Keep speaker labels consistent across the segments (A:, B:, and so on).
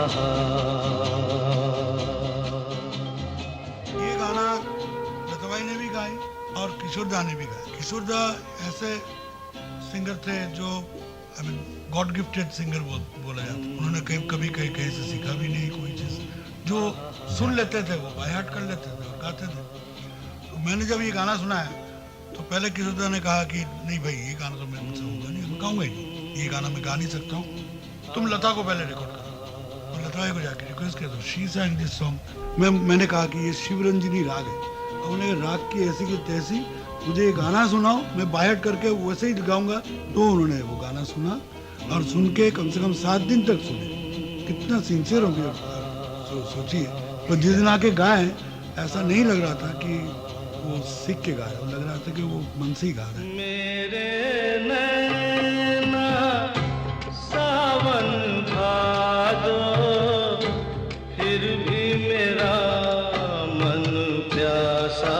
A: ये गाना लता भाई ने भी गाई और किशोर दा ने भी गाया। किशोर दा ऐसे सिंगर थे जो गॉड गिफ्टेड सिंगर बोला जाता। उन्होंने कभी कहीं से सीखा भी नहीं कोई चीज़, जो सुन लेते थे वो बाय हार्ट कर लेते थे और गाते थे। तो मैंने जब ये गाना सुना है तो पहले किशोर दा ने कहा कि नहीं भाई ये गाना तो मेरे मुझसे होगा नहीं, मैं गाऊंगा ही नहीं, ये गाना मैं गा नहीं सकता हूँ, तुम लता को पहले रिकॉर्ड करो। और लता को जाके रिक्वेस्ट किया तो शी sang दिस सॉन्ग। मैंने कहा कि ये शिवरंजनी राग है, और उन्होंने राग की ऐसी की तैसी, मुझे ये गाना सुनाओ, मैं बाय हार्ट करके वैसे ही गाऊंगा। तो उन्होंने वो गाना सुना और सुन के कम से कम 7 दिन तक सुने। कितना सिंसियर होंगे सोचिए। तो जिस दिन आके गाए ऐसा नहीं लग रहा था कि वो सीख के गा रहे, लग रहा था कि वो मन से ही गा रहे हैं।
B: मेरे नैना सावन भादो, फिर भी मेरा मन प्यासा,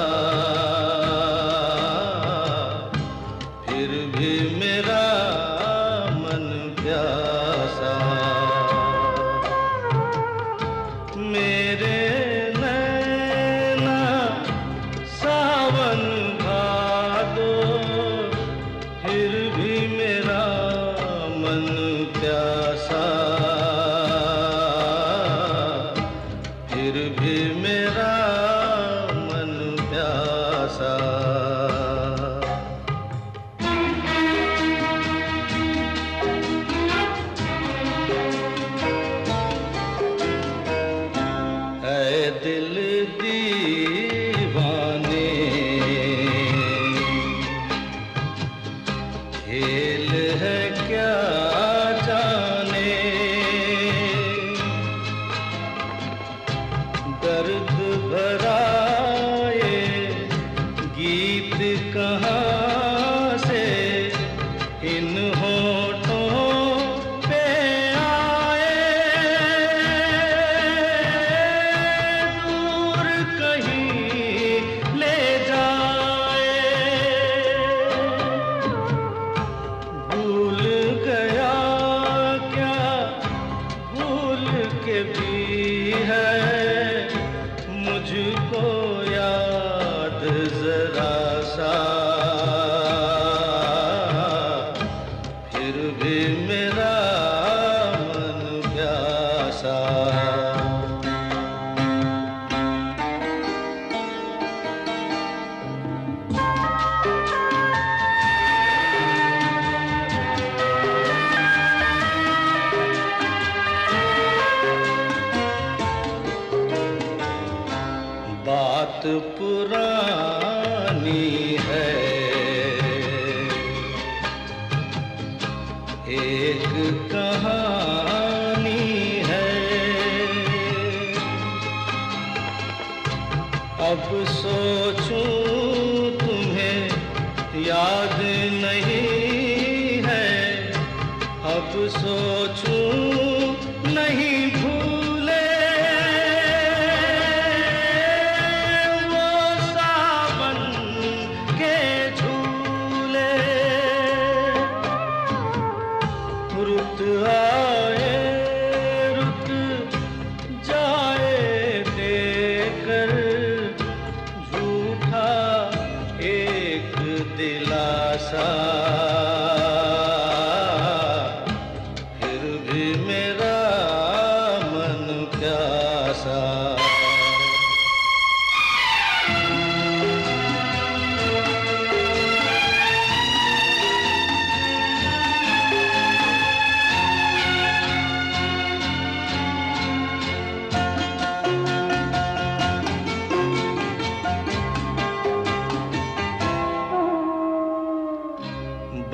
B: फिर भी मेरा मन प्यासा। मेरे नैना सावन भादो, फिर भी मेरा मन प्यासा, फिर भी मेरा मन प्यासा। ऐ दिल दीवाने, खेल है क्या जाने, दर्द भरा ये गीत कहाँ से इन होठों पे आए। दूर कहीं ले जाए, भूल गया क्या भूल के भी है मुझको याद जरा सा, फिर भी मेरा मन प्यासा। बात पुरानी है, एक कहानी है, अब सोचूं तुम्हें याद नहीं है, अब सोचूं नहीं भूले। वो सावन के झूले, रुत आए रुत जाए देकर झूठा एक दिलासा, फिर भी मेरा मन प्यासा।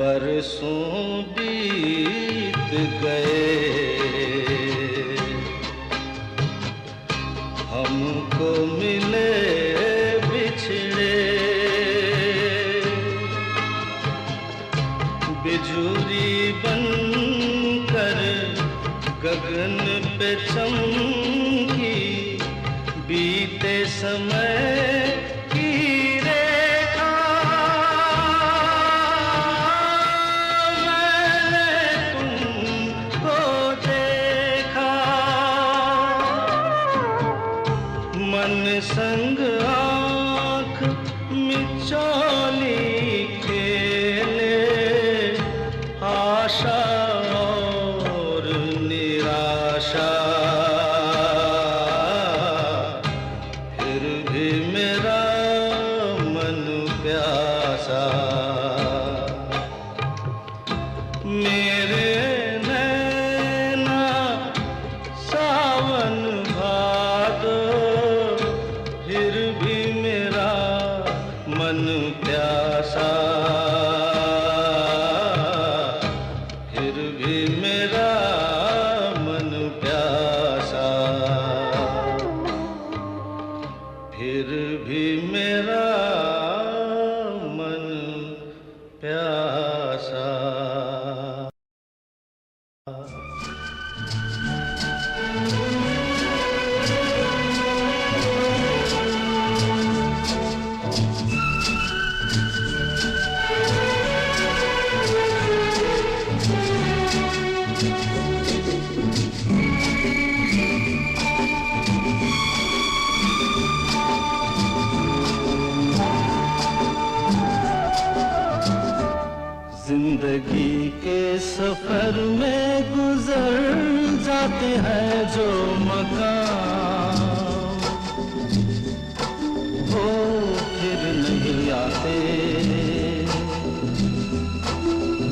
B: बरसों बीत गए, हमको मिले बिछड़े, बिजुरी बनकर गगन पे चमकी, बीते समय की रेखा। मैंने तुमको देखा, प्यासा। मेरे नैना सावन भादो, फिर भी मेरा मन प्यासा, फिर भी मेरा मन प्यासा, फिर भी मेरा मन प्यासा। जिंदगी के सफर में गुजर जाते हैं जो मकाम, वो फिर नहीं आते,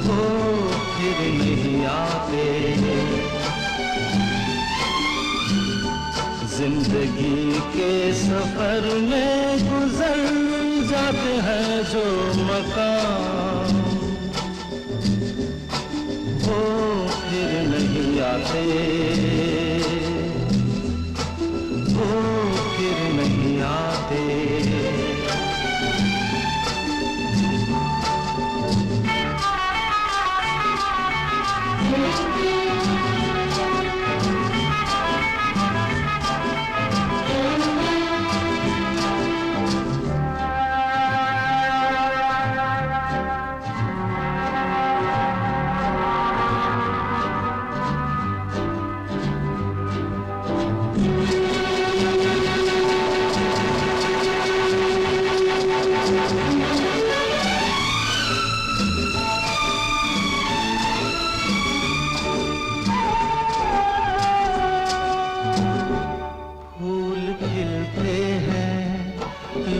B: वो फिर नहीं आते। जिंदगी के सफर में गुजर जाते हैं जो मकाम, वो फिर नहीं आते, वो फिर नहीं आते।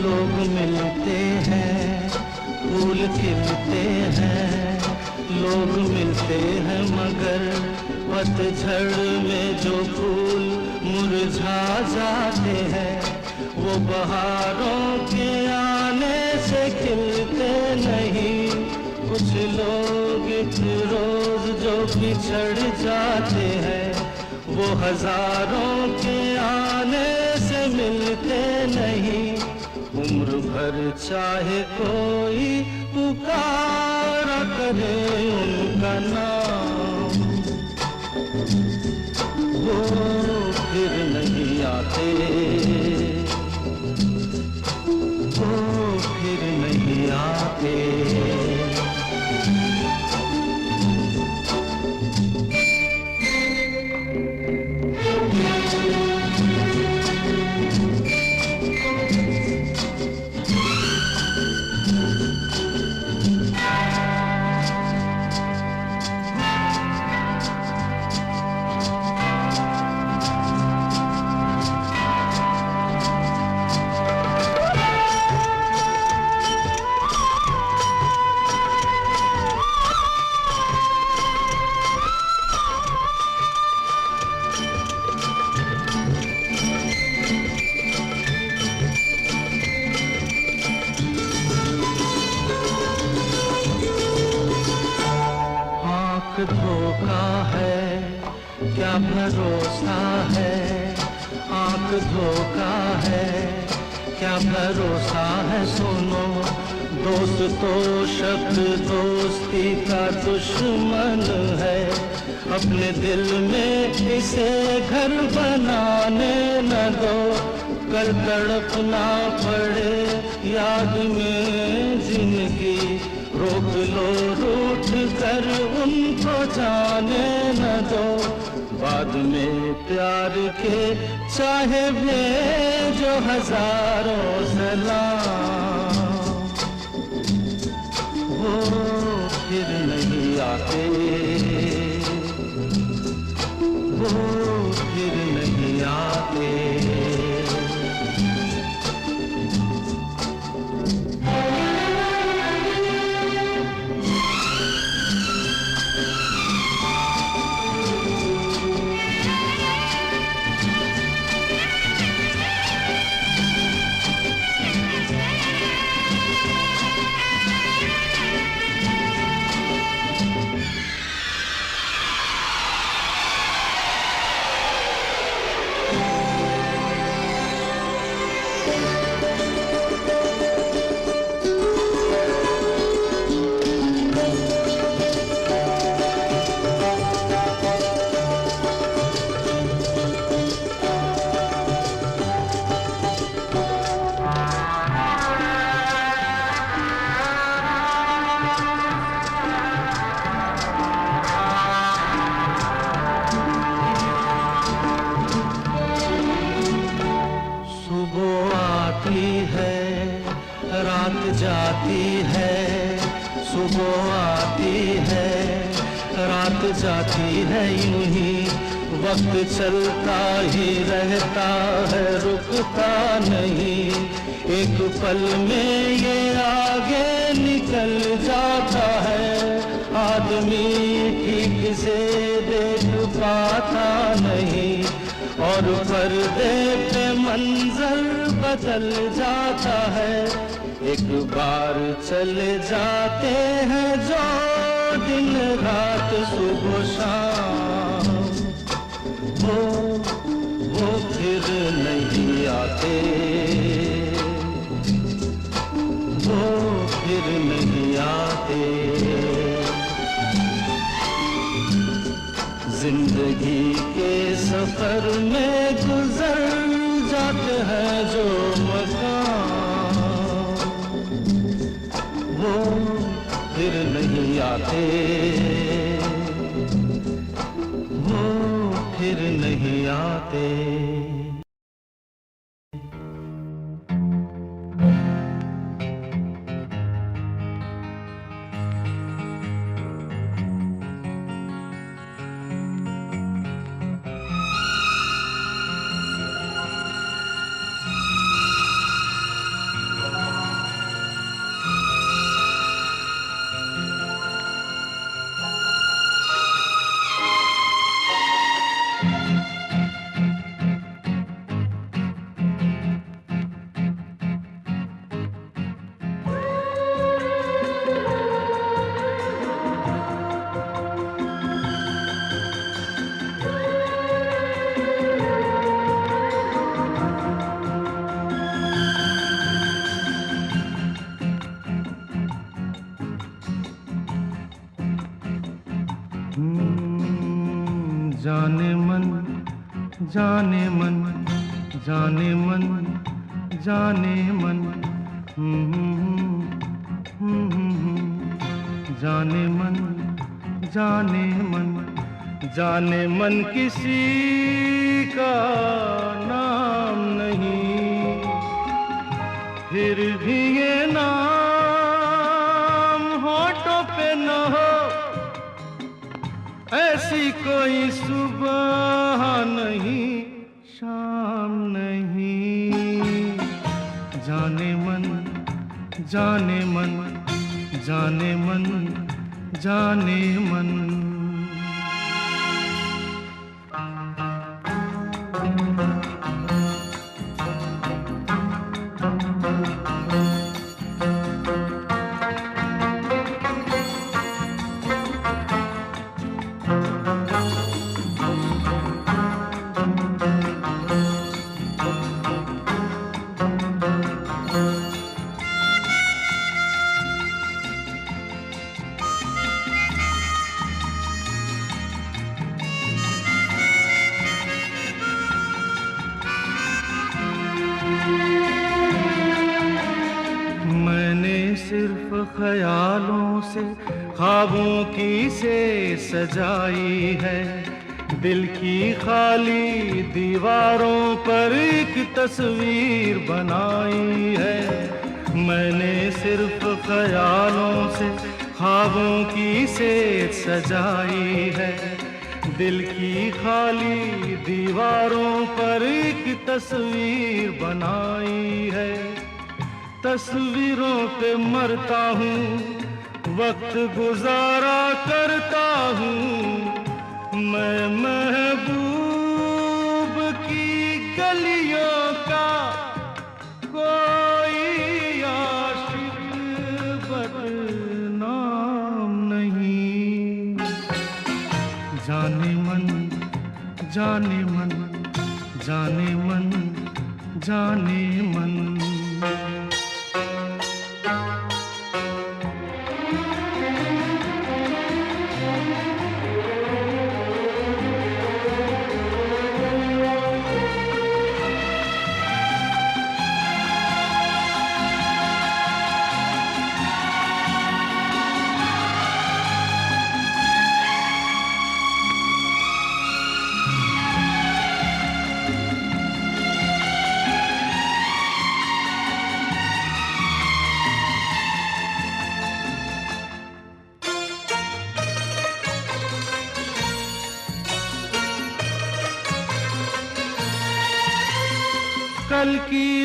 B: लोग मिलते हैं, फूल खिलते हैं, लोग मिलते हैं, मगर पतझड़ में जो फूल मुरझा जाते हैं, वो बहारों के आने से खिलते नहीं। कुछ लोग एक रोज जो बिछड़ जाते हैं, वो हजारों के आने से मिलते नहीं। उम्र भर चाहे कोई पुकारा करे उनका नाम, वो फिर नहीं आते, वो फिर नहीं आते। धोखा है क्या भरोसा है, आंख धोखा है क्या भरोसा है। सुनो दोस्त तो शब्द दोस्ती का दुश्मन है, अपने दिल में इसे घर बनाने न दो, कल तड़पना पड़े याद में जिंदगी। रोक लो रूठ कर उनको जाने न दो, बाद में प्यार के चाहे भेजो हजारों सलाम, वो फिर नहीं आते, वो फिर नहीं आते। जाती है, सुबह आती है, रात जाती है, यूं ही वक्त चलता ही रहता है, रुकता नहीं। एक पल में ये आगे निकल जाता है, आदमी ठीक से देख पाता नहीं, और पर्दे पे मंजर बदल जाता है। एक बार चले जाते हैं जो दिन रात सुबह शाम, वो फिर नहीं आते, वो फिर नहीं आते। जिंदगी के सफर में गुजर जाते हैं जो मकाम, वो फिर नहीं आते, वो फिर नहीं आते। जाने मन, जाने मन, जाने मन, जाने मन, जाने मन, जाने मन, जाने मन किसी का नाम नहीं, फिर भी ये नाम होठों पे न हो, ऐसी कोई सुबह नहीं, शाम नहीं। जाने मन, जाने मन, जाने मन, जाने मन। सिर्फ ख्यालों से ख्वाबों की से सजाई है, दिल की खाली दीवारों पर एक तस्वीर बनाई है। मैंने सिर्फ ख्यालों से ख्वाबों की से सजाई है, दिल की खाली दीवारों पर एक तस्वीर बनाई है। तस्वीरों पे मरता हूँ, वक्त गुजारा करता हूँ, मैं महबूब की गलियों का कोई आशिक बदनाम नहीं। जाने मन, जाने मन, जाने मन, जाने मन।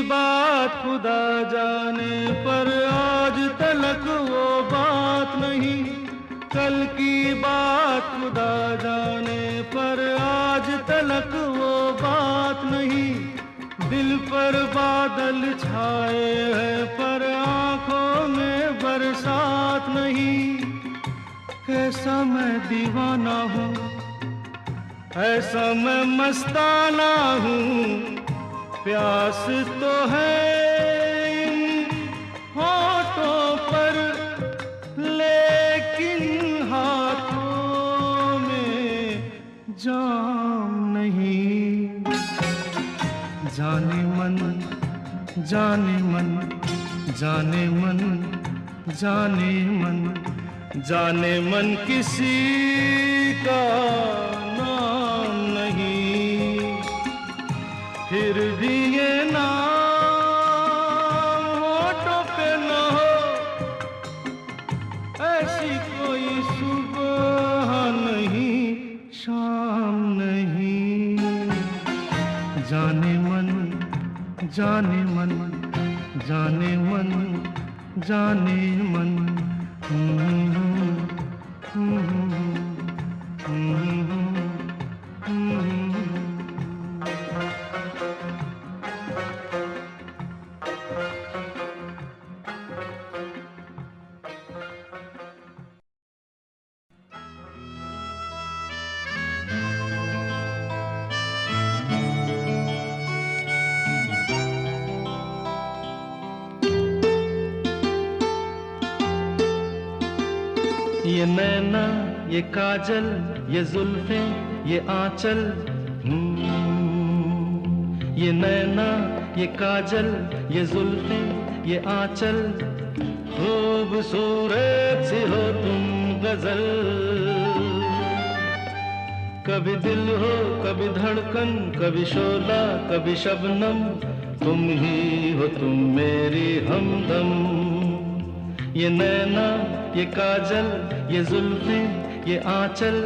B: बात खुदा जाने, पर आज तलक वो बात नहीं। कल की बात खुदा जाने, पर आज तलक वो बात नहीं। दिल पर बादल छाए हैं, पर आंखों में बरसात नहीं। कैसा मैं दीवाना हूँ, ऐसा मैं मस्ताना हूँ। प्यास तो है इन होठों पर, लेकिन हाथों में जाम नहीं। जाने मन, जाने मन, जाने मन, जाने मन, जाने मन किसी का नाम नहीं। फिर भी ये नाम होठों पे न हो, ऐसी कोई सुबह नहीं, शाम नहीं। जाने मन, जाने मन, जाने मन, जाने मन। ये नैना, ये काजल, ये जुल्फें, ये आंचल। ये नैना, ये काजल, ये जुल्फें, ये आंचल। खूबसूरत सी हो तुम गजल। कभी दिल हो, कभी धड़कन, कभी शोला, कभी शबनम। तुम ही हो तुम मेरी हमदम। ये नैना, ये काजल, ये जुल्फें, ये आंचल।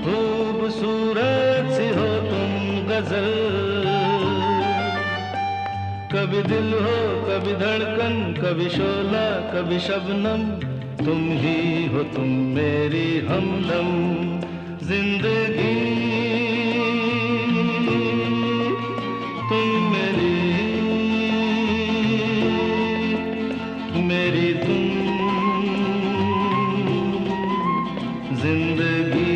B: खूबसूरत सी हो तुम गजल। कभी दिल हो, कभी धड़कन, कभी शोला, कभी शबनम। तुम ही हो तुम मेरी हमदम। जिंदगी तुम मेरी, मेरी तुम जिंदगी।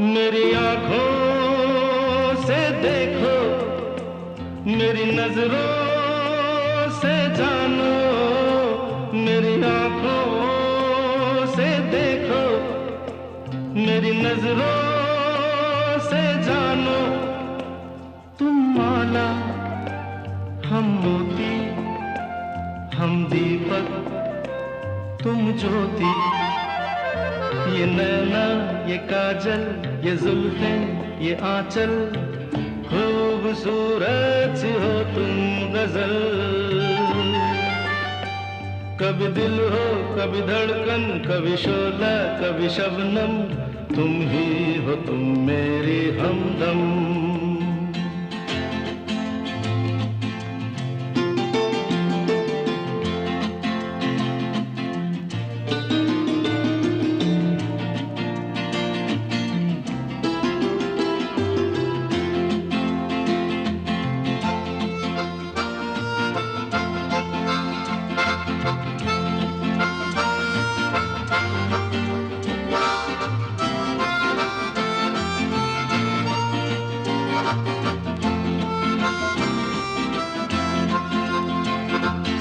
B: मेरी आंखों से देखो, मेरी नजरों से जानो। मेरी आंखों से देखो, मेरी नजरों से जानो। तुम माला, हम मोती, हम दीपक, तुम ज्योति। ये नैना, ये काजल, ये जुल्फें, ये आंचल। खूबसूरत सी हो तुम गजल। कभी दिल हो, कभी धड़कन, कभी शोला, कभी शबनम। तुम ही हो तुम मेरी हमदम।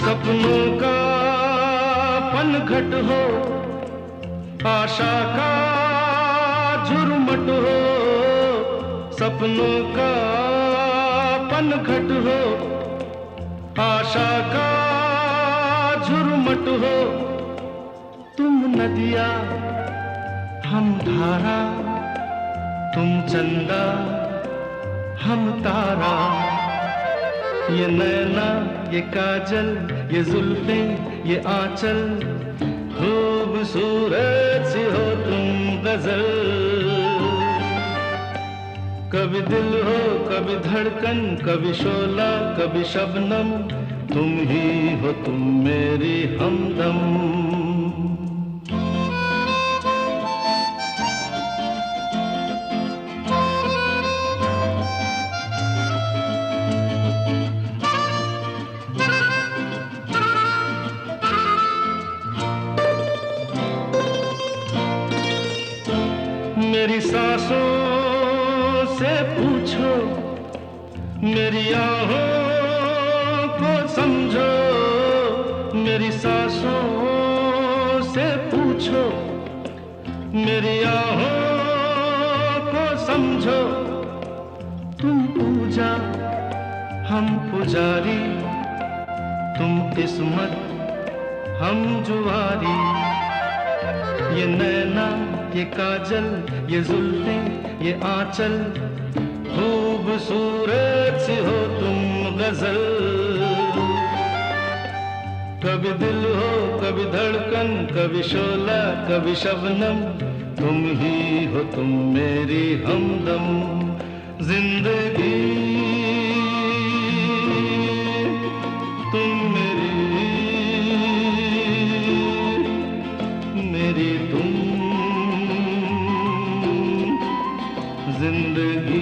B: सपनों का पनघट हो, आशा का झुरमुट हो। सपनों का पनघट हो, आशा का पट हो तुम नदिया हम धारा, तुम चंदा हम तारा, ये नैना ये काजल ये जुल्फे ये आंचल, खूबसूरत सी हो तुम गजल। कभी दिल हो कभी धड़कन, कभी शोला कभी शबनम, तुम ही हो तुम मेरी हमदम। मेरी सांसों से पूछो, मेरी आहों को समझो, मेरी सांसों से पूछो, मेरी आहों को समझो। तुम पूजा हम पुजारी, तुम किस्मत हम जुआरी, ये नैना ये काजल ये जुल्फे ये आंचल, खूबसूरत सी हो तुम गजल। कभी दिल हो कभी धड़कन, कभी शोला कभी शबनम, तुम ही हो तुम मेरी हमदम। जिंदगी तुम मेरी तुम जिंदगी।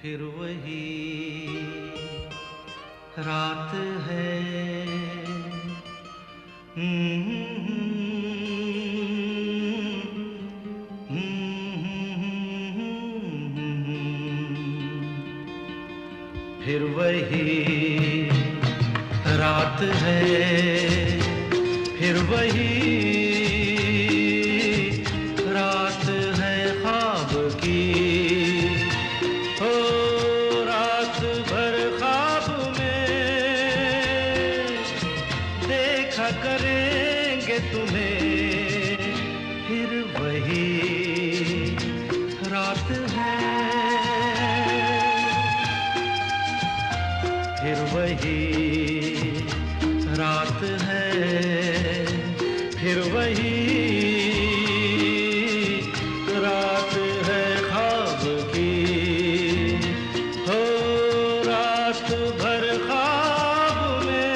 B: फिर वही रात है, फिर वही रात है, फिर वही रात है ख्वाब की। हो रात भर ख्वाब में देखा करेंगे तुम्हें, फिर वही रात है, फिर वही रात है, फिर वही रात है ख्वाब की। हो रात भर ख्वाब में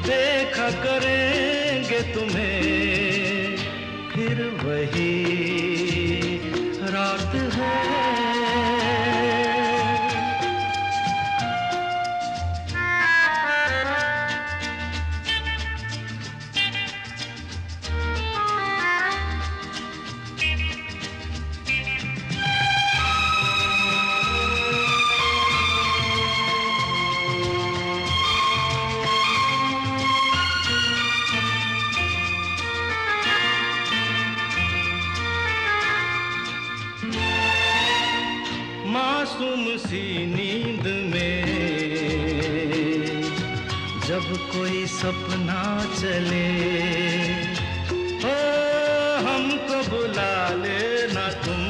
B: देखा करेंगे तुम्हें, फिर वही रात है। मासूम सी नींद में जब कोई सपना चले, हो हमको बुला लेना तुम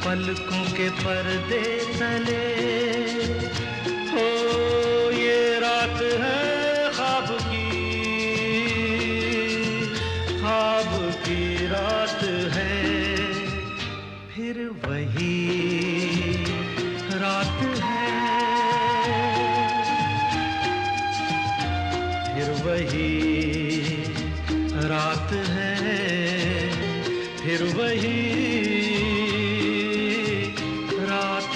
B: पलकों के पर्दे तले। हो ये रात है ख्वाब की रात है, फिर वही रात है, फिर वही रात है, फिर वही रात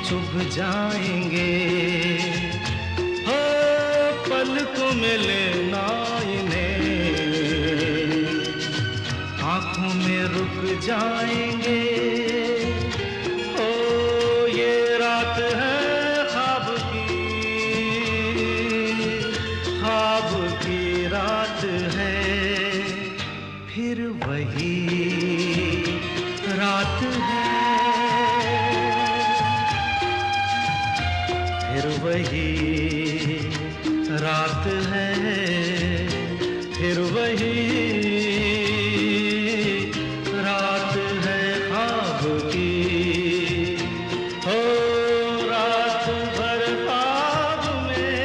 B: चुभ जाएंगे। हो पलकों में लेना इन्हें, आंखों में रुक जाएंगे। ओ ये रात है ख्वाब की रात है, फिर वही रात है, फिर वही रात है, फिर वही रात है ख्वाब की। हो रात भर ख्वाब में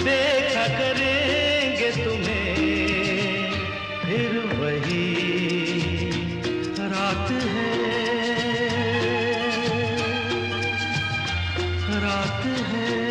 B: देखा करेंगे तुम्हें, फिर वही रात है, रात है।